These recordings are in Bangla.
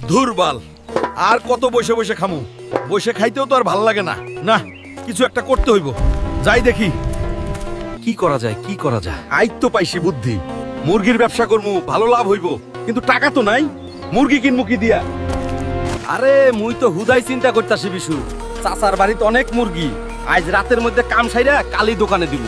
ধুরবাল, আর কত বসে বসে খামু? বসে খাইতেও তো আর ভাল লাগে না। না, কিছু একটা করতে হইব। যাই দেখি কি করা যায়, কি করা যায়। আইত তো পাইছি বুদ্ধি। মুরগির ব্যবসা করমু, ভালো লাভ হইব, কিন্তু টাকা তো নাই। মুরগি কিনমু কি দিয়া? আরে মুই তো হুদাই চিন্তা করতাছি বিশু। চাচার বাড়িতে অনেক মুরগি। আজ রাতের মধ্যে কাম সাইরা কালি দোকানে দিব।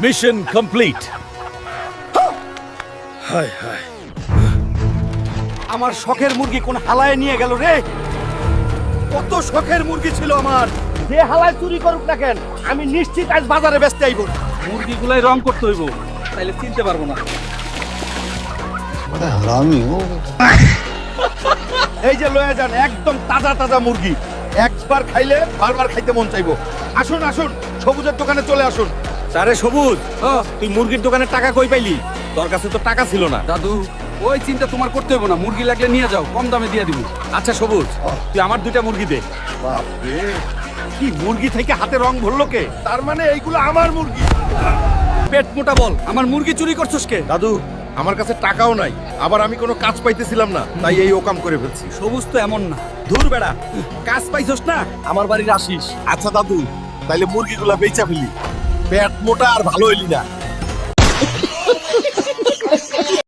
Mission complete. হায় হায়, আমার শখের মুরগি কোন হালায় নিয়ে গেল রে? কত শখের মুরগি ছিল আমার। যে হালায় চুরি করুক না কেন, আমি নিশ্চিত আজ বাজারে বেচতে আইব। মুরগিগুলাই রং করতে হইব, তাইলে চিনতে পারবো না। बड़ा हरामी हो। এই যে লয়ে যান, একদম তাজা তাজা মুরগি। একবার খাইলে বারবার খাইতে মন চাইবো। আসুন আসুন, সবুজের দোকানে চলে আসুন। আরে সবুজ, তুই মুরগির দোকানে টাকা কই পাইলি? তোর কাছে তো টাকা ছিল না। দাদু, ওই চিন্তা তোমার করতে হবে না। মুরগি লাগলে নিয়ে যাও, কম দামে দিয়ে দিব। আচ্ছা সবুজ, তুই আমার দুইটা মুরগি দে। বাপরে, কি মুরগি থেকে হাতে রং ভরলো কে? তার মানে এইগুলো আমার মুরগি। পেট মোটা বল, আমার মুরগি চুরি করছস কে? দাদু, আমার কাছে টাকাও নাই, আবার আমি কোনো কাজ পাইতেছিলাম না, তাই এই ওকাম করে ফেলছি। সবুজ তো এমন না। ধুর বেড়া, কাজ পাইছস না, আমার বাড়ির আসিস। আচ্ছা দাদু, তাইলে মুরগিগুলা বেচা ফেলি। পেট মোটা আর ভালো হইলি না।